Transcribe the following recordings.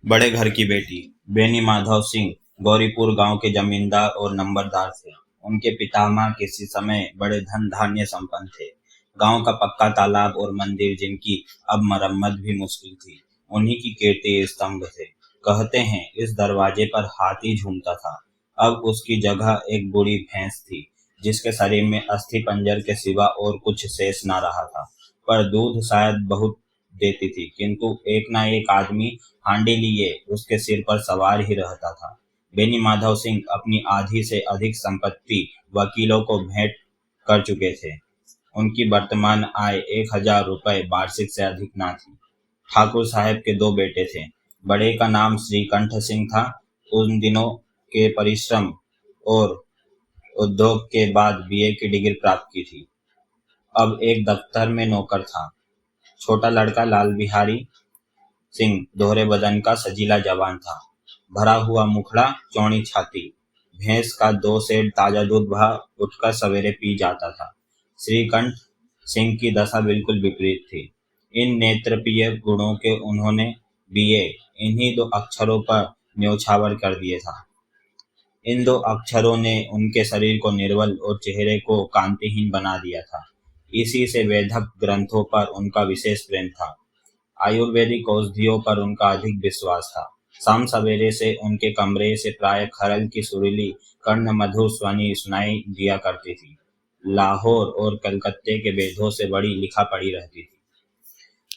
बड़े घर की बेटी बेनी माधव सिंह गौरीपुर गांव के जमींदार और नंबरदार थे। उनके पितामह किसी समय बड़े धन धान्य संपन्न थे। गांव का पक्का तालाब और मंदिर, जिनकी अब मरम्मत भी मुश्किल थी, उन्हीं की कीर्ति स्तंभ थे। कहते हैं इस दरवाजे पर हाथी झूमता था। अब उसकी जगह एक बूढ़ी भैंस थी, जिसके शरीर में अस्थि पंजर के सिवा और कुछ शेष न रहा था। पर दूध शायद बहुत देती थी, किंतु एक न एक आदमी हांडी लिए उसके सिर पर सवार ही रहता था। बेनी माधव सिंह अपनी आधी से अधिक संपत्ति वकीलों को भेंट कर चुके थे। उनकी वर्तमान आय 1,000 रुपये वार्षिक से अधिक न थी। ठाकुर साहब के दो बेटे थे। बड़े का नाम श्रीकंठ सिंह था। उन दिनों के परिश्रम और उद्योग के बाद बीए की डिग्री प्राप्त की थी। अब एक दफ्तर में नौकर था। छोटा लड़का लाल बिहारी सिंह दोहरे बदन का सजीला जवान था। भरा हुआ मुखड़ा, चौड़ी छाती। भैंस का 2 सेर ताजा दूध वह उठकर सवेरे पी जाता था। श्रीकंठ सिंह की दशा बिल्कुल विपरीत थी। इन नेत्रप्रिय गुणों के उन्होंने बीए इन्हीं 2 अक्षरों पर न्योछावर कर दिया था। इन 2 अक्षरों ने उनके शरीर को निर्बल और चेहरे को कांतिहीन बना दिया था। इसी से वेदक ग्रंथों पर उनका विशेष प्रेम था। आयुर्वेदिक औषधियों पर उनका अधिक विश्वास था। शाम सवेरे से उनके कमरे से प्राय खरल की सुरीली कर्ण मधुर ध्वनि सुनाई दिया करती थी। लाहौर और कलकत्ते के वेदों से बड़ी लिखा पड़ी रहती थी।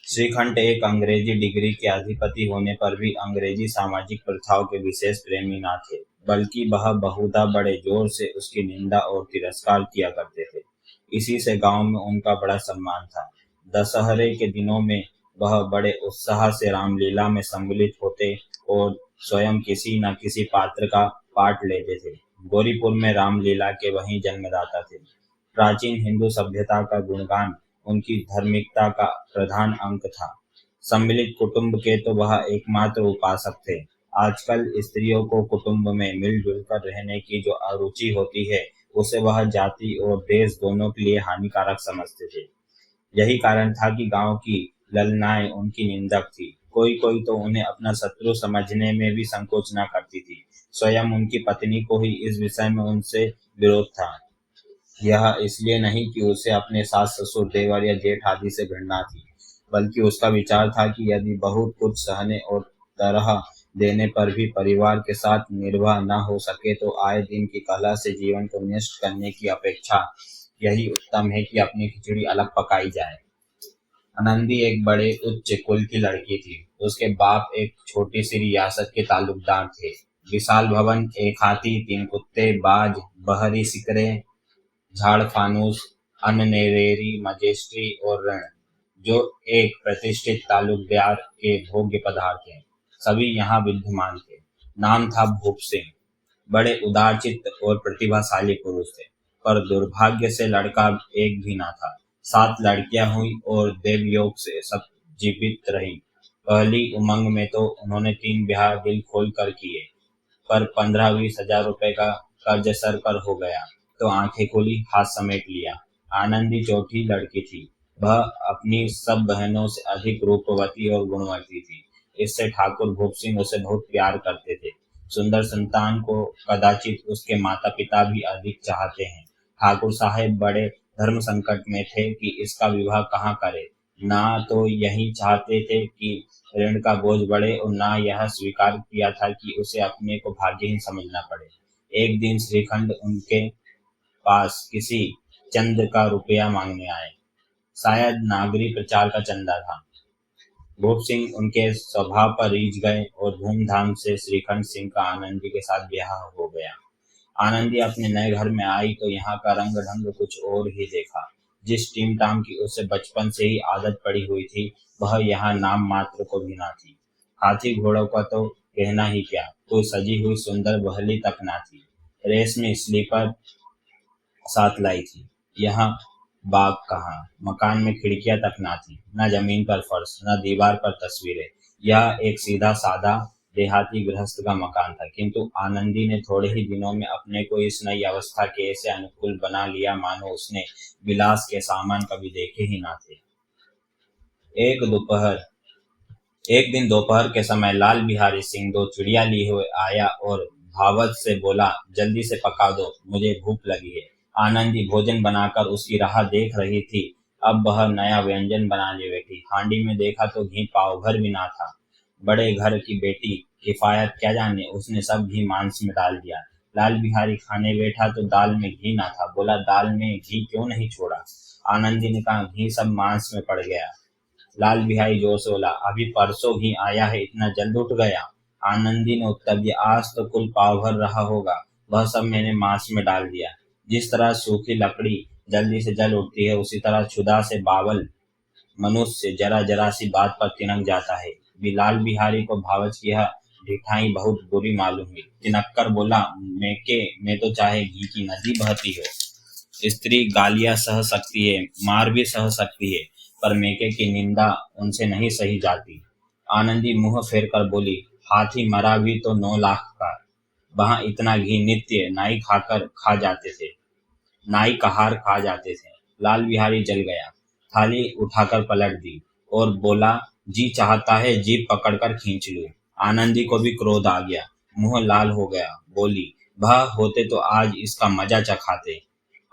श्रीकंठ एक अंग्रेजी डिग्री के अधिपति होने पर भी अंग्रेजी सामाजिक प्रथाओं के विशेष प्रेमी न थे, बल्कि वह बहुधा बड़े जोर से उसकी निंदा और तिरस्कार किया करते थे। इसी से गांव में उनका बड़ा सम्मान था। दशहरे के दिनों में वह बड़े उत्साह से रामलीला में सम्मिलित होते और स्वयं किसी न किसी पात्र का पाठ लेते थे। गौरीपुर में रामलीला के वही जन्मदाता थे। प्राचीन हिंदू सभ्यता का गुणगान उनकी धार्मिकता का प्रधान अंक था। सम्मिलित कुटुंब के तो वह एकमात्र उपासक थे। आजकल स्त्रियों को कुटुंब में मिलजुल कर रहने की जो अरुचि होती है, उसे वह जाति और देश दोनों के लिए हानिकारक समझते थे। यही कारण था कि गांव की ललनाएं उनकी निंदक थी। कोई कोई तो उन्हें अपना शत्रु समझने में भी संकोच न करती थी। स्वयं उनकी पत्नी को ही इस विषय में उनसे विरोध था। यह इसलिए नहीं कि उसे अपने सास ससुर देवर या जेठ आदि से घृणा थी, बल्कि उसका विचार था कि यदि बहुत कुछ सहने और तरह देने पर भी परिवार के साथ निर्वाह न हो सके तो आए दिन की कलह से जीवन को नष्ट करने की अपेक्षा यही उत्तम है कि अपनी खिचड़ी अलग पकाई जाए। आनंदी एक बड़े उच्च कुल की लड़की थी। उसके बाप एक छोटी सी रियासत के तालुकदार थे। विशाल भवन, एक हाथी, 3 कुत्ते, बाज, बहरी सिकरे, झाड़ फानूस, अननेरेरी, मजेस्ट्री और रण, जो एक प्रतिष्ठित तालुकदार के भोग्य पदार्थ हैं, सभी यहाँ विद्यमान थे। नाम था भूप सिंह। बड़े उदारचित्त और प्रतिभाशाली पुरुष थे, पर दुर्भाग्य से लड़का एक भी न था। 7 लड़कियां हुई और देवयोग से सब जीवित रही। पहली उमंग में तो उन्होंने 3 ब्याह दिल खोल कर किए, पर 15-20 हजार रुपए का कर्ज सर पर हो गया तो आंखें खुली, हाथ समेट लिया। आनंदी चौथी लड़की थी। वह अपनी सब बहनों से अधिक रूपवती और गुणवती थी। इससे ठाकुर भूप सिंह उसे बहुत प्यार करते थे। सुंदर संतान को कदाचित उसके माता पिता भी अधिक चाहते हैं। ठाकुर साहेब बड़े धर्म संकट में थे कि इसका विवाह कहाँ करें। ना तो यही चाहते थे कि ऋण का बोझ बढ़े और ना यह स्वीकार किया था कि उसे अपने को भाग्यहीन समझना पड़े। एक दिन श्रीखंड उनके पास किसी चंद का रुपया मांगने आए। शायद नागरी प्रचार का चंदा था। भूप सिंह उनके स्वभाव पर रीझ गए और धूमधाम से श्रीखंड सिंह का आनंदी के साथ ब्याह हो गया। आनंदी अपने नए घर में आई तो यहाँ का रंग ढंग कुछ और ही देखा। जिस टीम टाम की उसे बचपन से ही आदत पड़ी हुई थी, वह यहाँ नाम मात्र को भी ना थी। हाथी घोड़ों का तो कहना ही क्या, कोई सजी हुई सुंदर बहली तक ना थी। रेशमी स्लीपर साथ लाई थी। यहाँ बाग कहाँ, मकान में खिड़कियां तक ना थी, न जमीन पर फर्श, न दीवार पर तस्वीरें। यह एक सीधा साधा देहाती गृहस्थ का मकान था, किंतु आनंदी ने थोड़े ही दिनों में अपने को इस नई अवस्था के ऐसे अनुकूल बना लिया मानो उसने विलास के सामान कभी देखे ही ना थे। एक दोपहर एक दिन दोपहर के समय लाल बिहारी सिंह दो चिड़िया लिए हुए आया और भावत से बोला, जल्दी से पका दो, मुझे भूख लगी है। आनंदी भोजन बनाकर उसकी राह देख रही थी। अब वह नया व्यंजन बनाने बैठी। हांडी में देखा तो घी पाव भर भी ना था। बड़े घर की बेटी किफायत क्या जाने, उसने सब घी मांस में डाल दिया। लाल बिहारी खाने बैठा तो दाल में घी ना था। बोला, दाल में घी क्यों नहीं छोड़ा? आनंदी ने कहा, घी सब मांस में पड़ गया। लाल बिहारी जोर से बोला, अभी परसों ही आया है, इतना जल्द उठ गया? आनंदी ने उत्तर दिया, आज तो कुल पाव भर रहा होगा, वह सब मैंने मांस में डाल दिया। जिस तरह सूखी लकड़ी जल्दी से जल उठती है, उसी तरह क्षुधा से बावल मनुष्य जरा जरा सी बात पर तिनक जाता है। बिलाल बिहारी को भावच की यह ढिठाई बहुत बुरी मालूम हुई। तिनक कर बोला, मेके में तो चाहे घी की नदी बहती हो, स्त्री गालियां सह सकती है, मार भी सह सकती है, पर मेके की निंदा उनसे नहीं सही जाती। आनंदी मुंह फेर कर बोली, हाथी मरा भी तो 9 लाख का, वहां इतना घी नित्य नाई कहार खा जाते थे। लाल बिहारी जल गया। थाली उठाकर पलट दी और बोला, जी चाहता है जीभ पकड़कर खींच लूं। आनंदी को भी क्रोध आ गया, मुंह लाल हो गया। बोली, वह होते तो आज इसका मजा चखाते।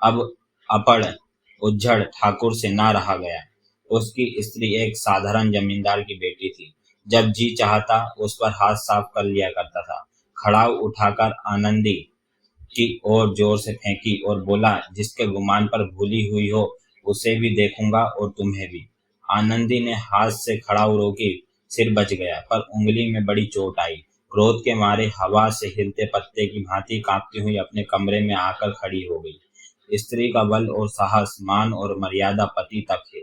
अब अपड़ उज्जड़ ठाकुर से ना रहा गया। उसकी स्त्री एक साधारण जमींदार की बेटी थी। जब जी चाहता उस पर हाथ साफ कर लिया करता था। खड़ाऊ उठाकर आनंदी की ओर जोर से फेंकी और बोला, जिसके गुमान पर भूली हुई हो उसे भी देखूंगा और तुम्हें भी। आनंदी ने हाथ से खड़ाऊ रोकी। सिर बच गया, पर उंगली में बड़ी चोट आई। क्रोध के मारे हवा से हिलते पत्ते की भांति कांपती हुई अपने कमरे में आकर खड़ी हो गई। स्त्री का बल और साहस, मान और मर्यादा पति तक है।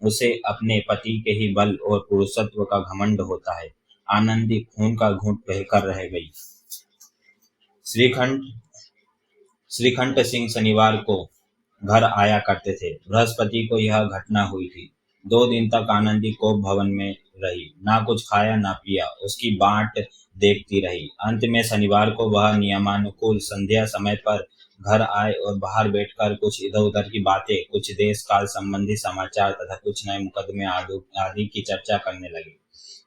उसे अपने पति के ही बल और पुरुषत्व का घमंड होता है। आनंदी खून का घूंट बहकर रह गई। श्रीखंड श्रीकंठ सिंह शनिवार को घर आया करते थे। बृहस्पति को यह घटना हुई थी। 2 दिन तक आनंदी कोप भवन में रही, ना कुछ खाया ना पिया, उसकी बाट देखती रही। अंत में शनिवार को वह नियमानुकूल संध्या समय पर घर आए और बाहर बैठकर कुछ इधर उधर की बातें, कुछ देश काल संबंधी समाचार तथा कुछ नए मुकदमे आदि की चर्चा करने लगे।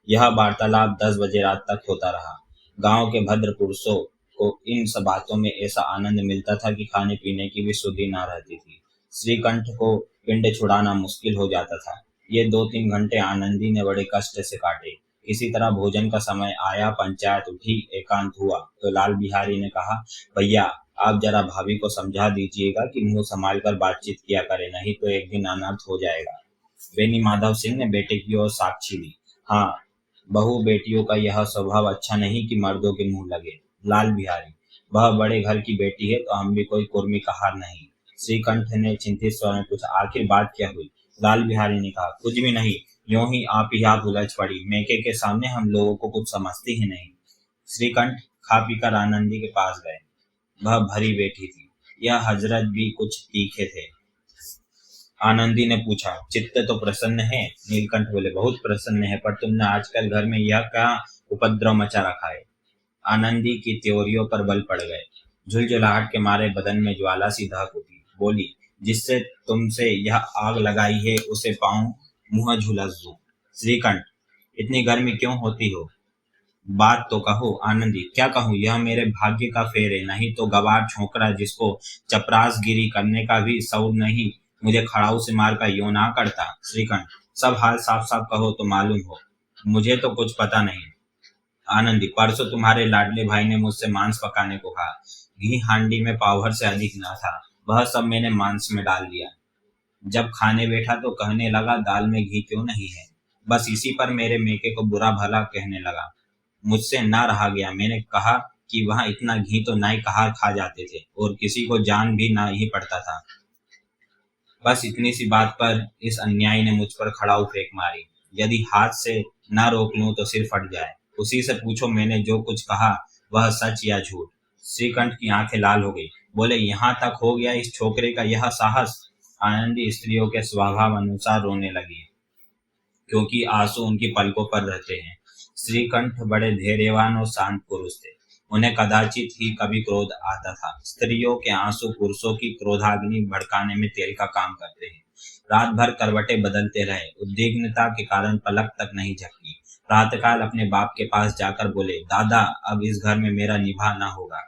यह वार्तालाप 10 बजे रात तक होता रहा। गांव के भद्र पुरुषों को इन सब बातों में ऐसा आनंद मिलता था कि खाने पीने की भी सुधि न रहती थी। श्रीकंठ को पिंड छुड़ाना मुश्किल हो जाता था। ये 2-3 घंटे आनंदी ने बड़े कष्ट से काटे। किसी तरह भोजन का समय आया, पंचायत उठी, एकांत हुआ तो लाल बिहारी ने कहा, भैया आप जरा भाभी को समझा दीजिएगा कि मुंह संभाल कर बातचीत किया करे, नहीं तो एक दिन अनर्थ हो जाएगा। बेनी माधव सिंह ने बेटे की ओर साक्षी ली। हाँ, बहू बेटियों का यह स्वभाव अच्छा नहीं कि मर्दों के मुंह लगे। लाल बिहारी, वह बड़े घर की बेटी है तो हम भी कोई कुर्मी का हार नहीं। श्रीकंठ ने चिंतित स्वर में पूछा, आखिर बात क्या हुई? लाल बिहारी ने कहा, कुछ भी नहीं, यूं ही आप उलझ पड़ी। मेके के सामने हम लोगों को कुछ समझती ही नहीं। श्रीकंठ खा पीकर आनंदी के पास गए। वह भरी बैठी थी। यह हजरत भी कुछ तीखे थे। आनंदी ने पूछा, चित्त तो प्रसन्न है? नीलकंठ बोले, बहुत प्रसन्न है, पर तुमने आजकल घर में यह क्या उपद्रव मचा रखा है? आनंदी की त्योरियों पर बल पड़ गए। झुलझुलाहट के मारे बदन में ज्वाला सी दहक उठी। बोली, जिससे तुमसे यह आग लगाई है उसे पाऊं, मुंह झुलस दूं। श्रीकंठ, इतनी गर्मी क्यों होती हो? बात तो कहो। आनंदी, क्या कहूँ, यह मेरे भाग्य का फेर है, नहीं तो गवार छोकरा जिसको चपरासगिरी करने का भी सऊर नहीं, मुझे खड़ाऊ से मार कर यूं ना करता। श्रीकंठ, सब हाल साफ साफ कहो तो मालूम हो, मुझे तो कुछ पता नहीं। आनंदी, परसों तुम्हारे लाडले भाई ने मुझसे मांस पकाने को कहा। घी हांडी में पाव भर से अधिक न था, वह सब मैंने मांस में डाल दिया। जब खाने बैठा तो कहने लगा, दाल में घी क्यों नहीं है? बस इसी पर मेरे मेके को बुरा भला कहने लगा। मुझसे ना रहा गया। मैंने कहा कि वहां इतना घी तो नाई कहार खा जाते थे और किसी को जान भी ना ही पड़ता था। बस इतनी सी बात पर इस अन्यायी ने मुझ पर खड़ाऊ फेंक मारी। यदि हाथ से ना रोक लूं तो सिर फट जाए। उसी से पूछो मैंने जो कुछ कहा वह सच या झूठ। श्रीकंठ की आंखें लाल हो गई। बोले, यहाँ तक हो गया इस छोकरे का यह साहस? आनंदी स्त्रियों के स्वभाव अनुसार रोने लगी, क्योंकि आंसू उनकी पलकों पर रहते हैं। श्रीकंठ बड़े धैर्यवान और शांत पुरुष थे। उन्हें कदाचित ही कभी क्रोध आता था। स्त्रियों के आंसू पुरुषों की क्रोधाग्नि भड़काने में तेल का काम करते हैं। रात भर करवटें बदलते रहे, उद्विग्नता के कारण पलक तक नहीं झपकी। प्रातःकाल अपने बाप के पास जाकर बोले, दादा अब इस घर में मेरा निभा न होगा।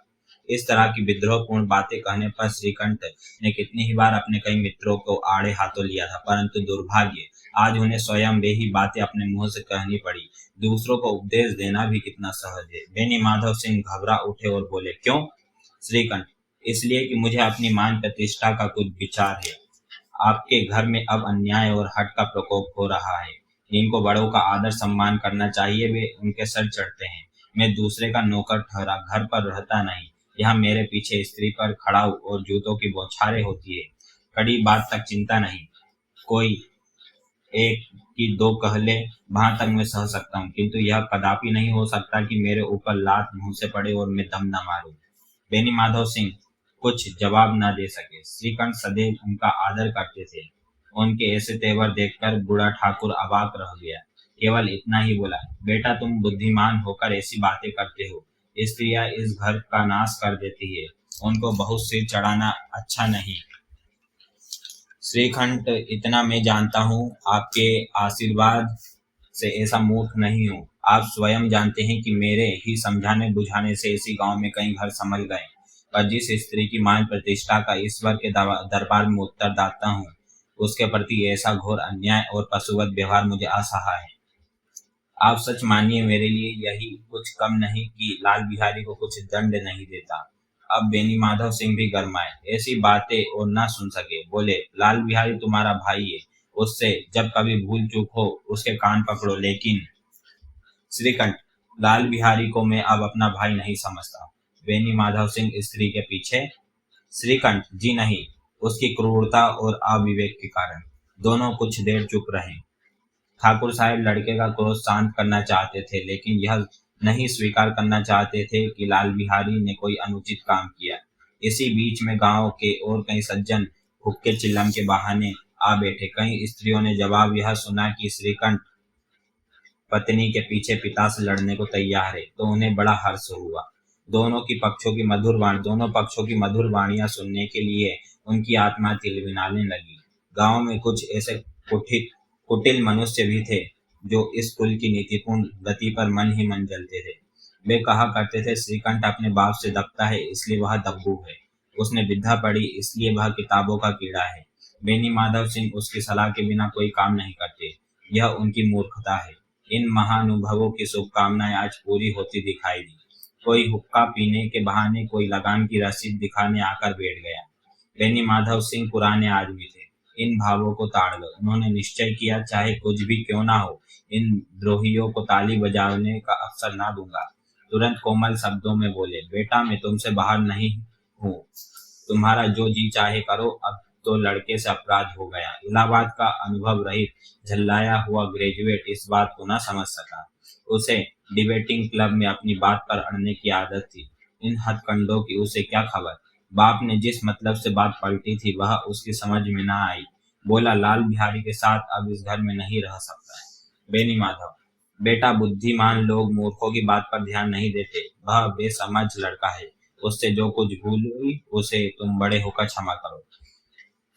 इस तरह की विद्रोहपूर्ण बातें कहने पर श्रीकंठ ने कितनी ही बार अपने कई मित्रों को आड़े हाथों लिया था, परंतु दुर्भाग्य आज उन्हें स्वयं वे ही बातें अपने मुंह से कहनी पड़ी। दूसरों को उपदेश देना भी कितना सहज है। बेनी माधव सिंह घबरा उठे और बोले, क्यों? श्रीकंठ, इसलिए कि मुझे अपनी मान प्रतिष्ठा का कुछ विचार है। आपके घर में अब अन्याय और हठ का प्रकोप हो रहा है। जिनको बड़ों का आदर सम्मान करना चाहिए वे उनके सर चढ़ते हैं। मैं दूसरे का नौकर ठहरा घर पर रहता नहीं। यहाँ मेरे पीछे स्त्री पर खड़ाऊ और जूतों की बौछारें होती है। कड़ी बात तक चिंता नहीं, कोई एक की दो कह ले, वहां तक मैं सह सकता हूँ, किंतु यह कदापि नहीं हो सकता कि मेरे ऊपर लात मुंह से पड़े और मैं दम न मारूं। बेनी माधव सिंह कुछ जवाब न दे सके। श्रीकंठ सदैव उनका आदर करते थे। उनके ऐसे तेवर देखकर बूढ़ा ठाकुर अवाक रह गया। केवल इतना ही बोला, बेटा तुम बुद्धिमान होकर ऐसी बातें करते हो। स्त्रियां इस घर का नाश कर देती है, उनको बहुत सिर चढ़ाना अच्छा नहीं। श्रीकंठ, इतना मैं जानता हूँ, आपके आशीर्वाद से ऐसा मूर्ख नहीं हूँ। आप स्वयं जानते हैं कि मेरे ही समझाने बुझाने से इसी गांव में कई घर संभल गए, पर जिस स्त्री की मान प्रतिष्ठा का ईश्वर के दरबार में उत्तरदाता हूँ, उसके प्रति ऐसा घोर अन्याय और पशुवत व्यवहार मुझे असहाय है। आप सच मानिए, मेरे लिए यही कुछ कम नहीं कि लाल बिहारी को कुछ दंड नहीं देता। अब बेनी माधव सिंह भी गरमाए, ऐसी बातें और ना सुन सके। बोले, लाल बिहारी तुम्हारा भाई है, उससे जब कभी भूल चूक हो उसके कान पकड़ो। लेकिन श्रीकंठ, लाल बिहारी को मैं अब अपना भाई नहीं समझता। बेनी माधव सिंह स्त्री के पीछे। श्रीकंठ, जी नहीं, उसकी क्रूरता और अविवेक के कारण। दोनों कुछ देर चुप रहे। ठाकुर साहब लड़के का क्रोध शांत करना चाहते थे, लेकिन यह नहीं स्वीकार करना चाहते थे कि लाल बिहारी ने कोई अनुचित काम किया। इसी बीच में गांव के और कई सज्जन हुक्के चिल्लम के बहाने आ बैठे। कई स्त्रियों ने जवाब यह सुना कि श्रीकंठ पत्नी के पीछे पिता से लड़ने को तैयार है, तो उन्हें बड़ा हर्ष हुआ। दोनों पक्षों की मधुर वाणियां सुनने के लिए उनकी आत्मा तिलमिलाने लगी। गांव में कुछ ऐसे कुटिल मनुष्य भी थे जो इस कुल की नीतिपूर्ण गति पर मन ही मन जलते थे। वे कहा करते थे, श्रीकंठ अपने बाप से दबता है इसलिए वह दब्बू है, उसने विद्या पढ़ी इसलिए वह किताबों का कीड़ा है। बेनी माधव सिंह उसकी सलाह के बिना कोई काम नहीं करते, यह उनकी मूर्खता है। इन महानुभवों की शुभकामनाएं आज पूरी होती दिखाई दी। कोई हुक्का पीने के बहाने, कोई लगान की रसीद दिखाने आकर बैठ गया। बेनी माधव सिंह पुराने आदमी थे, इन भावों को ताड़ लो। उन्होंने निश्चय किया, चाहे कुछ भी क्यों ना हो, इन द्रोहियों को ताली बजाने का अवसर ना दूंगा। तुरंत कोमल शब्दों में बोले, बेटा मैं तुमसे बाहर नहीं हूँ, तुम्हारा जो जी चाहे करो। अब तो लड़के से अपराध हो गया। इलाहाबाद का अनुभव रहित झल्लाया हुआ ग्रेजुएट इस बात को न समझ सका। उसे डिबेटिंग क्लब में अपनी बात पर अड़ने की आदत थी। इन हथकंडों की उसे क्या खबर। बाप ने जिस मतलब से बात पलटी थी वह उसकी समझ में ना आई। बोला, लाल बिहारी के साथ अब इस घर में नहीं रह सकता है। बेनी माधव, बेटा बुद्धिमान लोग मूर्खों की बात पर ध्यान नहीं देते। वह बेसमझ लड़का है, उससे जो कुछ भूल हुई उसे तुम बड़े होकर क्षमा करो।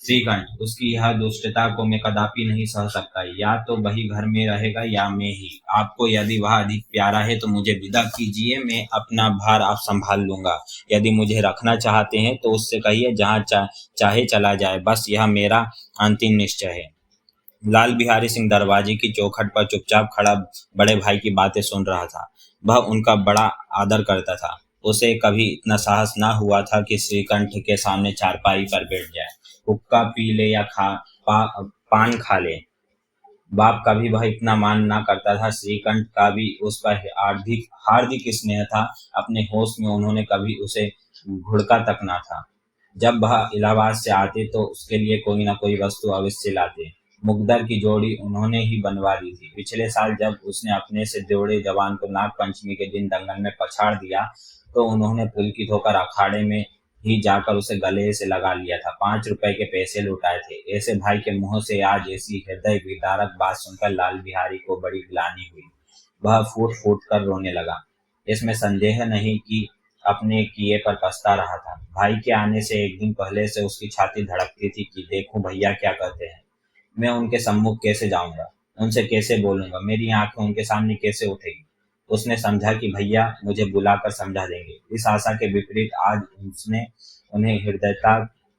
श्रीकंठ, उसकी यह दुष्टता को मैं कदापि नहीं सह सकता। या तो वही घर में रहेगा या मैं ही। आपको यदि वह अधिक प्यारा है तो मुझे विदा कीजिए, मैं अपना भार आप संभाल लूंगा। यदि मुझे रखना चाहते हैं तो उससे कहिए जहाँ चाहे चला जाए, बस यह मेरा अंतिम निश्चय है। लाल बिहारी सिंह दरवाजे की चौखट पर चुपचाप खड़ा बड़े भाई की बातें सुन रहा था। वह उनका बड़ा आदर करता था। उसे कभी इतना साहस ना हुआ था कि श्रीकंठ के सामने चारपाई पर बैठ जाए, हुक्का पी ले या पान खा ले। बाप का भी वह इतना मान ना करता था। श्रीकंठ का भी उस पर हार्दिक हार्दिक स्नेह था। अपने होश में उन्होंने कभी उसे घुड़का तक ना था। जब वह इलाहाबाद से आते तो उसके लिए कोई ना कोई वस्तु अवश्य लाते। मुकद्दर की जोड़ी उन्होंने ही बनवा दी थी। पिछले साल जब उसने अपने से जोड़े जवान को नाग पंचमी के दिन दंगल में पछाड़ दिया तो उन्होंने पुलकित होकर अखाड़े में ही जाकर उसे गले से लगा लिया था। 5 रुपए के पैसे लुटाए थे। ऐसे भाई के मुंह से आज ऐसी हृदय विदारक बात सुनकर लाल बिहारी को बड़ी ग्लानि हुई। वह फूट फूट कर रोने लगा। इसमें संदेह नहीं कि अपने किए पर पछता रहा था। भाई के आने से एक दिन पहले से उसकी छाती धड़कती थी कि देखूं भैया क्या कहते हैं, मैं उनके सम्मुख कैसे जाऊंगा। उनसे कैसे बोलूंगा, मेरी आंखें उनके सामने कैसे उठेगी। उसने समझा कि भैया मुझे बुलाकर समझा देंगे। इस आशा के विपरीत आज उसने उन्हें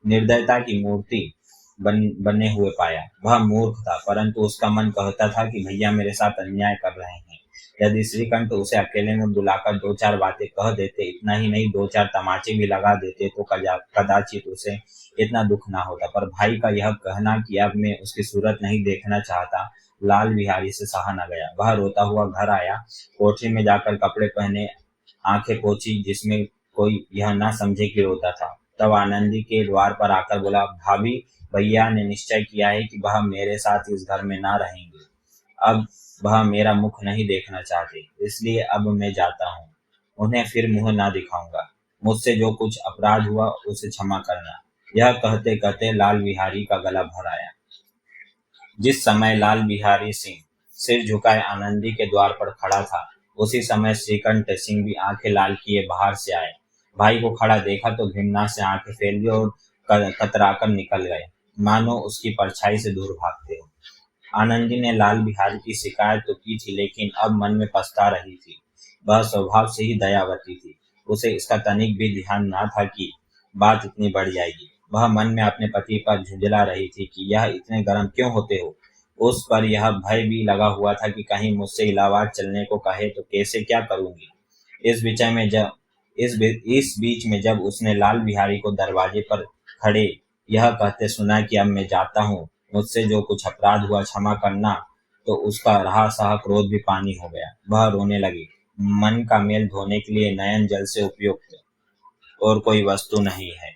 निर्दयता की मूर्ति बने हुए पाया। वह मूर्ख था, परंतु उसका मन कहता था कि भैया मेरे साथ अन्याय कर रहे हैं। यदि श्रीकंठ उसे अकेले में बुलाकर दो चार बातें कह देते, इतना ही नहीं दो चार तमाचे भी लगा देते, तो कदाचित उसे इतना दुख ना होता। पर भाई का यह कहना कि अब मैं उसकी सूरत नहीं देखना चाहता, लाल बिहारी से सहा न गया। वह रोता हुआ घर आया, कोठरी में जाकर कपड़े पहने, आंखें पोंछी, जिसमें कोई यह ना समझे कि रोता था। तब आनंदी के द्वार पर आकर बोला, भाभी, भैया ने निश्चय किया है कि वह मेरे साथ इस घर में ना रहेंगे। अब वह मेरा मुख नहीं देखना चाहते, इसलिए अब मैं जाता हूँ। उन्हें फिर मुंह ना दिखाऊंगा। मुझसे जो कुछ अपराध हुआ उसे क्षमा करना। यह कहते कहते लाल बिहारी का गला भर आया। जिस समय लाल बिहारी सिंह सिर झुकाए आनंदी के द्वार पर खड़ा था, उसी समय श्रीकंठ सिंह भी आंखें लाल किए बाहर से आए। भाई को खड़ा देखा तो घृणा से आंखें फेर ली और कतराकर निकल गए, मानो उसकी परछाई से दूर भागते हो। आनंदी ने लाल बिहारी की शिकायत तो की थी, लेकिन अब मन में पछता रही थी। वह स्वभाव से ही दयावती थी। उसे इसका तनिक भी ध्यान न था कि बात इतनी बढ़ जाएगी। वह मन में अपने पति पर झुंझला रही थी कि यह इतने गर्म क्यों होते हो। उस पर यह भय भी लगा हुआ था कि कहीं मुझसे इलाहाबाद चलने को कहे तो कैसे क्या करूंगी। इस बीच में जब उसने लाल बिहारी को दरवाजे पर खड़े यह कहते सुना कि अब मैं जाता हूँ, मुझसे जो कुछ अपराध हुआ क्षमा करना, तो उसका रहा सहा क्रोध भी पानी हो गया। वह रोने लगी। मन का मेल धोने के लिए नयन जल से उपयुक्त और कोई वस्तु नहीं है।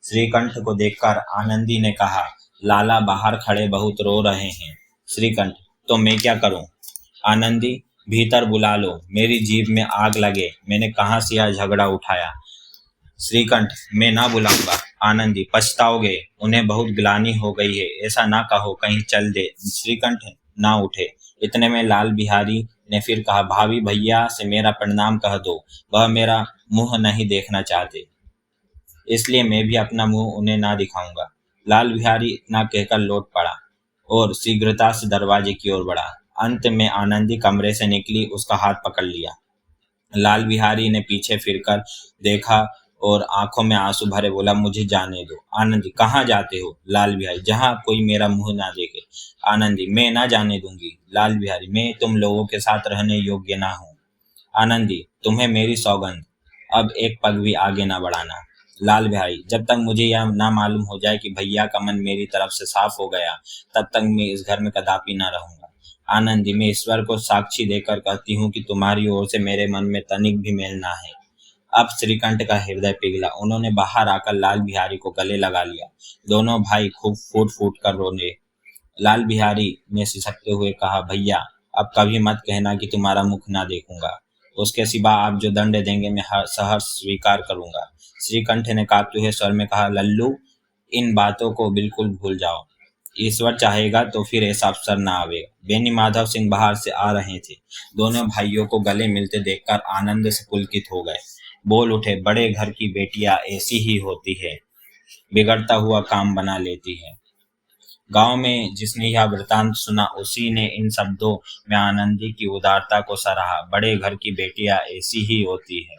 श्रीकंठ को देखकर आनंदी ने कहा, लाला बाहर खड़े बहुत रो रहे हैं। श्रीकंठ, तो मैं क्या करूं? आनंदी, भीतर बुला लो, मेरी जीभ में आग लगे, मैंने कहाँ से यह झगड़ा उठाया। श्रीकंठ, मैं ना बुलाऊंगा। आनंदी, पछताओगे, उन्हें बहुत ग्लानि हो गई है, ऐसा ना कहो, कहीं चल दे। श्रीकंठ ना उठे। इतने में लाल बिहारी ने फिर कहा, भाभी, भैया से मेरा प्रणाम कह दो, वह मेरा मुंह नहीं देखना चाहते, इसलिए मैं भी अपना मुंह उन्हें ना दिखाऊंगा। लाल बिहारी इतना कहकर लौट पड़ा और शीघ्रता से दरवाजे की ओर बढ़ा। अंत में आनंदी कमरे से निकली, उसका हाथ पकड़ लिया। लाल बिहारी ने पीछे फिरकर देखा और आंखों में आंसू भरे बोला, मुझे जाने दो। आनंदी, कहाँ जाते हो? लाल बिहारी, जहाँ कोई मेरा मुंह ना देखे। आनंदी, मैं ना जाने दूंगी। लाल बिहारी, मैं तुम लोगों के साथ रहने योग्य ना हूँ। आनंदी, तुम्हें मेरी सौगंध, अब एक पग भी आगे ना बढ़ाना। लाल बिहारी, जब तक मुझे यह ना मालूम हो जाए कि भैया का मन मेरी तरफ से साफ हो गया, तब तक मैं इस घर में कदापि ना रहूंगा। आनंदी, मैं ईश्वर को साक्षी देकर कहती हूँ कि तुम्हारी ओर से मेरे मन में तनिक भी मेल ना है। अब श्रीकंठ का हृदय पिघला। उन्होंने बाहर आकर लाल बिहारी को गले लगा लिया। दोनों भाई खूब फूट फूट कर रोने। लाल बिहारी ने सिसकते हुए कहा, भैया, अब कभी मत कहना कि तुम्हारा मुख ना देखूंगा। उसके सिवा आप जो दंड देंगे मैं सहर्ष स्वीकार करूंगा। श्रीकंठ ने कांपते हुए स्वर में कहा, लल्लू, इन बातों को बिल्कुल भूल जाओ। ईश्वर चाहेगा तो फिर ऐसा अवसर ना आवेगा। बेनी माधव सिंह बाहर से आ रहे थे। दोनों भाइयों को गले मिलते देखकर आनंद से पुलकित हो गए। बोल उठे, बड़े घर की बेटियां ऐसी ही होती है, बिगड़ता हुआ काम बना लेती है। गांव में जिसने यह वृतांत सुना, उसी ने इन शब्दों में आनंदी की उदारता को सराहा। बड़े घर की बेटियां ऐसी ही होती है।